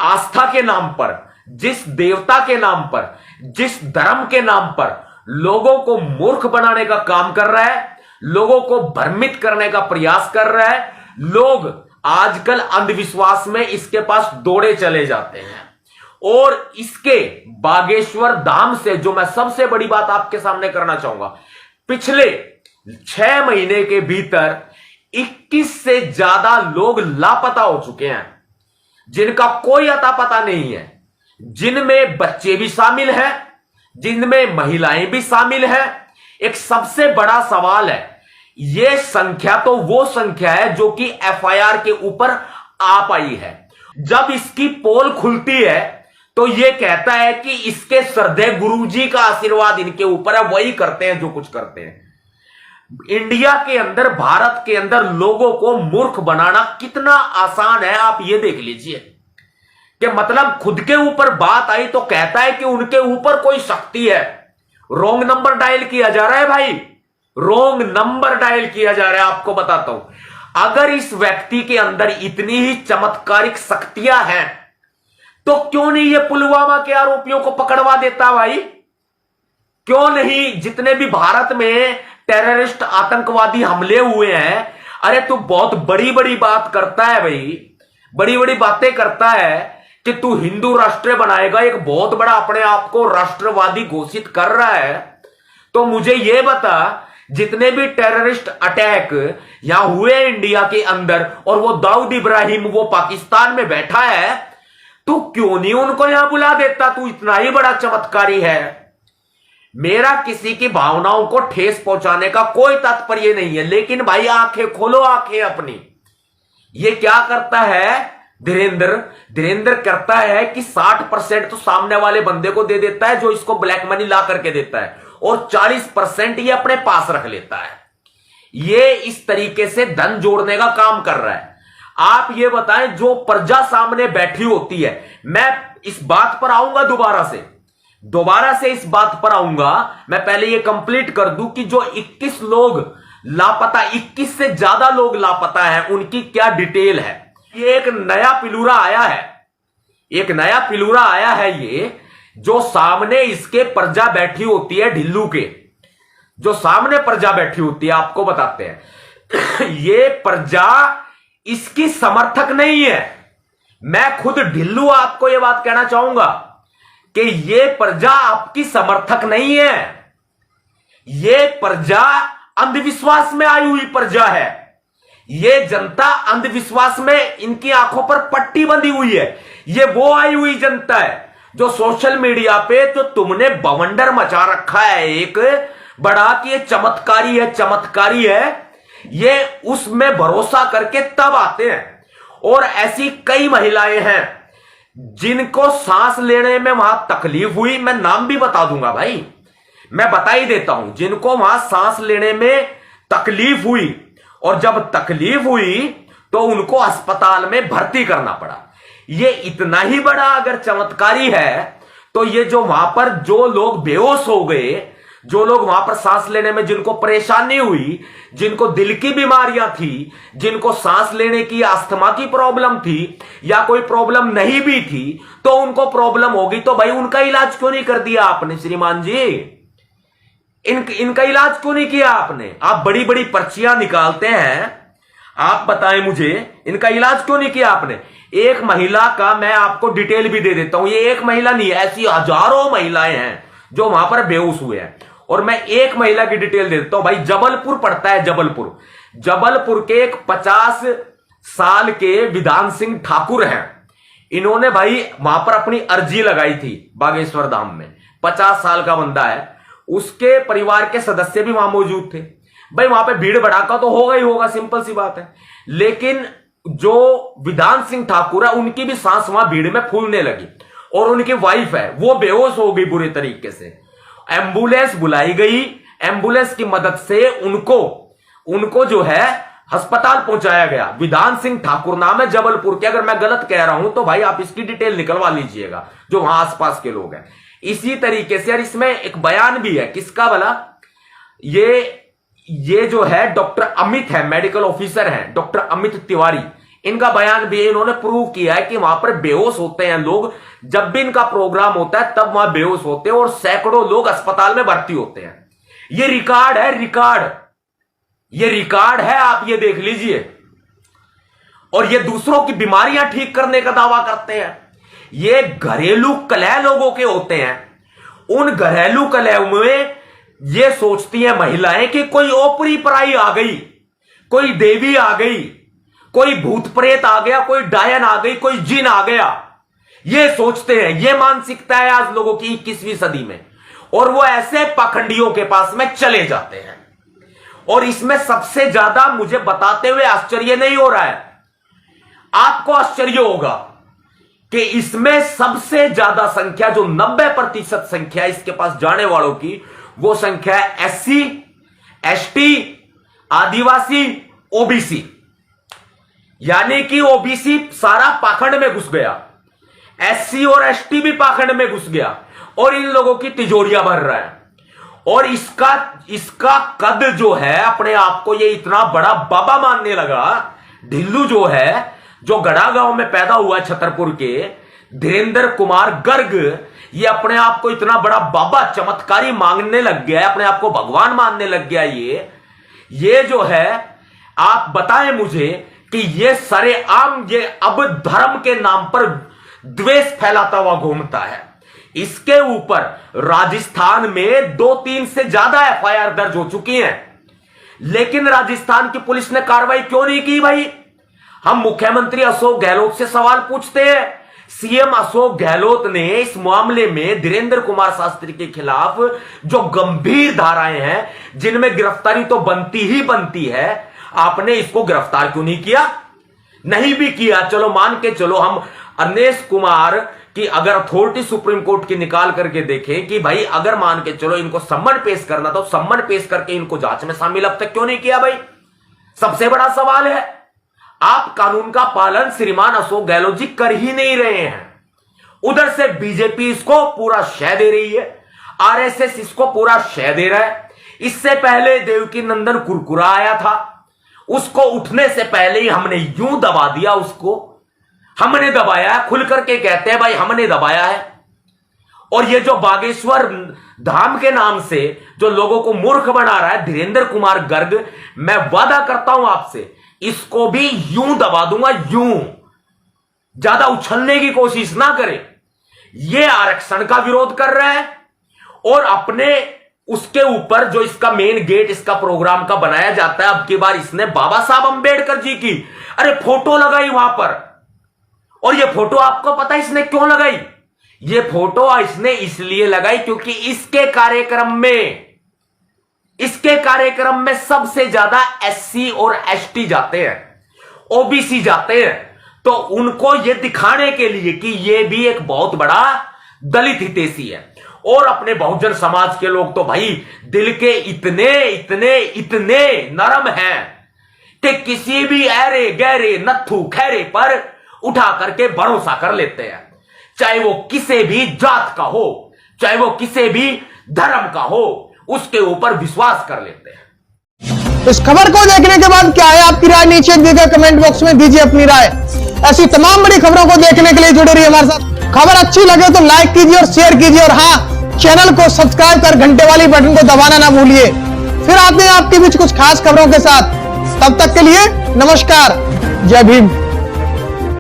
आस्था के नाम पर, जिस देवता के नाम पर, जिस धर्म के नाम पर लोगों को मूर्ख बनाने का काम कर रहा है, लोगों को भ्रमित करने का प्रयास कर रहा है। लोग आजकल अंधविश्वास में इसके पास दौड़े चले जाते हैं। और इसके बागेश्वर धाम से जो मैं सबसे बड़ी बात आपके सामने करना चाहूंगा, पिछले 6 महीने के भीतर 21 से ज्यादा लोग लापता हो चुके हैं, जिनका कोई अता पता नहीं है, जिनमें बच्चे भी शामिल हैं, जिनमें महिलाएं भी शामिल हैं। एक सबसे बड़ा सवाल है, यह संख्या तो वो संख्या है जो कि एफआईआर के ऊपर आ पाई है। जब इसकी पोल खुलती है तो यह कहता है कि इसके श्रद्धेय गुरुजी का आशीर्वाद इनके ऊपर है, वही करते हैं जो कुछ करते हैं। इंडिया के अंदर, भारत के अंदर लोगों को मूर्ख बनाना कितना आसान है, आप ये देख लीजिए कि मतलब खुद के ऊपर बात आई तो कहता है कि उनके ऊपर कोई शक्ति है। रॉन्ग नंबर डायल किया जा रहा है भाई, रॉन्ग नंबर डायल किया जा रहा है। आपको बताता हूं, अगर इस व्यक्ति के अंदर इतनी ही चमत्कारिक शक्तियां हैं तो क्यों नहीं ये पुलवामा के आरोपियों को पकड़वा देता भाई? क्यों नहीं? जितने भी भारत में टेररिस्ट आतंकवादी हमले हुए हैं, अरे तू बहुत बड़ी बड़ी बात करता है भाई, बड़ी बड़ी बातें करता है कि तू हिंदू राष्ट्र बनाएगा, एक बहुत बड़ा अपने आप को राष्ट्रवादी घोषित कर रहा है। तो मुझे यह बता, जितने भी टेररिस्ट अटैक यहां हुए इंडिया के अंदर, और वो दाऊद इब्राहिम वो पाकिस्तान में बैठा है, तू क्यों नहीं उनको यहां बुला देता? तू इतना ही बड़ा चमत्कारी है। मेरा किसी की भावनाओं को ठेस पहुंचाने का कोई तात्पर्य नहीं है, लेकिन भाई आंखें खोलो, आंखें अपनी। ये क्या करता है धीरेन्द्र करता है कि 60% तो सामने वाले बंदे को दे देता है जो इसको ब्लैक मनी ला करके देता है, और 40% ये अपने पास रख लेता है। ये इस तरीके से धन जोड़ने का काम कर रहा है। आप ये बताएं, जो प्रजा सामने बैठी होती है, मैं इस बात पर आऊंगा दोबारा से इस बात पर आऊंगा। मैं पहले ये कंप्लीट कर दूं कि जो 21 लोग लापता, 21 से ज्यादा लोग लापता हैं, उनकी क्या डिटेल है। ये एक नया पिलूरा आया है, ये जो सामने इसके प्रजा बैठी होती है, ढिल्लू के जो सामने प्रजा बैठी होती है, आपको बताते हैं ये प्रजा इसकी समर्थक नहीं है। मैं खुद ढिल्लू आपको यह बात कहना चाहूंगा कि यह प्रजा आपकी समर्थक नहीं है। यह प्रजा अंधविश्वास में आई हुई प्रजा है। यह जनता अंधविश्वास में, इनकी आंखों पर पट्टी बंधी हुई है। यह वो आई हुई जनता है जो सोशल मीडिया पे जो तुमने बवंडर मचा रखा है एक बड़ा कि ये चमत्कारी है, ये उसमें भरोसा करके तब आते हैं। और ऐसी कई महिलाएं हैं जिनको सांस लेने में वहां तकलीफ हुई, मैं नाम भी बता दूंगा भाई, मैं बता ही देता हूं, जिनको वहां सांस लेने में तकलीफ हुई, और जब तकलीफ हुई तो उनको अस्पताल में भर्ती करना पड़ा। ये इतना ही बड़ा अगर चमत्कारी है, तो ये जो वहां पर जो लोग बेहोश हो गए, जो लोग वहां पर सांस लेने में जिनको परेशानी हुई, जिनको दिल की बीमारियां थी, जिनको सांस लेने की अस्थमा की प्रॉब्लम थी, या कोई प्रॉब्लम नहीं भी थी तो उनको प्रॉब्लम होगी, तो भाई उनका इलाज क्यों नहीं कर दिया आपने श्रीमान जी? इनका इलाज क्यों नहीं किया आपने? आप बड़ी बड़ी पर्चियां निकालते हैं, आप बताएं मुझे, इनका इलाज क्यों नहीं किया आपने? एक महिला का मैं आपको डिटेल भी दे देता हूं, ये एक महिला नहीं है, ऐसी हजारों महिलाएं हैं जो वहां पर बेहोश हुए हैं। और मैं एक महिला की डिटेल दे देता हूं भाई, जबलपुर पड़ता है, जबलपुर के एक 50 साल के विधान सिंह ठाकुर हैं। इन्होंने भाई वहां पर अपनी अर्जी लगाई थी बागेश्वर धाम में। 50 साल का बंदा है, उसके परिवार के सदस्य भी वहां मौजूद थे। भाई वहां पे भीड़ भड़ाका तो होगा ही होगा, सिंपल सी बात है। लेकिन जो विधान सिंह ठाकुर है, उनकी भी सांस वहां भीड़ में फूलने लगी, और उनकी वाइफ है वो बेहोश हो गई बुरे तरीके से। एम्बुलेंस बुलाई गई, एम्बुलेंस की मदद से उनको जो है अस्पताल पहुंचाया गया। विधान सिंह ठाकुर नाम है जबलपुर के। अगर मैं गलत कह रहा हूं तो भाई आप इसकी डिटेल निकलवा लीजिएगा, जो वहां आसपास के लोग हैं। इसी तरीके से, और इसमें एक बयान भी है, किसका भला? ये जो है डॉक्टर अमित है, मेडिकल ऑफिसर हैं डॉक्टर अमित तिवारी। इनका बयान भी इन्होंने प्रूव किया है कि वहां पर बेहोश होते हैं लोग। जब भी इनका प्रोग्राम होता है तब वहां बेहोश होते हैं और सैकड़ों लोग अस्पताल में भर्ती होते हैं। ये रिकॉर्ड है, ये रिकॉर्ड है, आप ये देख लीजिए। और ये दूसरों की बीमारियां ठीक करने का दावा करते हैं। ये घरेलू कलह लोगों के होते हैं। उन घरेलू कलह में ये सोचती हैं महिलाएं कि कोई ओपरी पराई आ गई, कोई देवी आ गई, कोई भूत प्रेत आ गया, कोई डायन आ गई, कोई जिन आ गया। ये सोचते हैं, ये मानसिकता है आज लोगों की 21वीं सदी में। और वो ऐसे पाखंडियों के पास में चले जाते हैं। और इसमें सबसे ज्यादा मुझे बताते हुए आश्चर्य नहीं हो रहा है, आपको आश्चर्य होगा कि इसमें सबसे ज्यादा संख्या, जो 90% संख्या इसके पास जाने वालों की, वो संख्या है SC, ST, आदिवासी, OBC। यानी कि OBC सारा पाखंड में घुस गया, SC और ST भी पाखंड में घुस गया और इन लोगों की तिजोरियां भर रहा है। और इसका कद जो है, अपने आप को ये इतना बड़ा बाबा मानने लगा। ढिल्लू जो है, जो गढ़ा गांव में पैदा हुआ छतरपुर के, धीरेन्द्र कुमार गर्ग, ये अपने आप को इतना बड़ा बाबा चमत्कारी मांगने लग गया है, अपने आप को भगवान मानने लग गया। ये जो है, आप बताएं मुझे कि ये सरेआम ये अब धर्म के नाम पर द्वेष फैलाता हुआ घूमता है। इसके ऊपर राजस्थान में 2-3 से ज्यादा FIR दर्ज हो चुकी हैं, लेकिन राजस्थान की पुलिस ने कार्रवाई क्यों नहीं की भाई? हम मुख्यमंत्री अशोक गहलोत से सवाल पूछते हैं। CM अशोक गहलोत ने इस मामले में धीरेन्द्र कुमार शास्त्री के खिलाफ जो गंभीर धाराएं हैं, जिनमें गिरफ्तारी तो बनती ही बनती है, आपने इसको गिरफ्तार क्यों नहीं किया? नहीं भी किया, चलो मान के चलो, हम अनिश कुमार की अगर अथॉरिटी सुप्रीम कोर्ट की निकाल करके देखें कि भाई अगर मान के चलो इनको सम्मन पेश करना, तो सम्मन पेश करके इनको जांच में शामिल अब तक क्यों नहीं किया भाई? सबसे बड़ा सवाल है। आप कानून का पालन श्रीमान अशोक गहलोत जी कर ही नहीं रहे हैं। उधर से बीजेपी इसको पूरा शय दे रही है, RSS इसको पूरा शय दे रहा है। इससे पहले देवकी नंदन कुरकुरा आया था, उसको उठने से पहले ही हमने यूं दबा दिया, उसको हमने दबाया, खुल करके कहते हैं भाई हमने दबाया है। और ये जो बागेश्वर धाम के नाम से जो लोगों को मूर्ख बना रहा है धीरेन्द्र कुमार गर्ग, मैं वादा करता हूं आपसे, इसको भी यूं दबा दूंगा, यूं। ज्यादा उछलने की कोशिश ना करे। ये आरक्षण का विरोध कर रहा है और अपने उसके ऊपर जो इसका मेन गेट इसका प्रोग्राम का बनाया जाता है, अब की बार इसने बाबा साहब अंबेडकर जी की अरे फोटो लगाई वहां पर। और ये फोटो आपको पता है इसने क्यों लगाई? ये फोटो इसने इसलिए लगाई क्योंकि इसके कार्यक्रम में सबसे ज्यादा SC और ST जाते हैं, OBC जाते हैं। तो उनको ये दिखाने के लिए कि ये भी एक बहुत बड़ा दलित हितैषी है। और अपने बहुजन समाज के लोग तो भाई दिल के इतने नरम हैं कि किसी भी ऐरे गहरे नत्थु खैरे पर उठा करके भरोसा कर लेते हैं, चाहे वो किसी भी जात का हो, चाहे वो किसी भी धर्म का हो, उसके ऊपर विश्वास कर लेते हैं। इस खबर को देखने के बाद क्या है आपकी राय? नीचे दिए गए कमेंट बॉक्स में दीजिए अपनी राय। ऐसी तमाम बड़ी खबरों को देखने के लिए जुड़े रहिए हमारे साथ। खबर अच्छी लगे तो लाइक कीजिए और शेयर कीजिए, और हाँ, चैनल को सब्सक्राइब कर घंटे वाली बटन को दबाना ना भूलिए। फिर आते हैं आपके बीच कुछ खास खबरों के साथ। तब तक के लिए नमस्कार, जय भीम।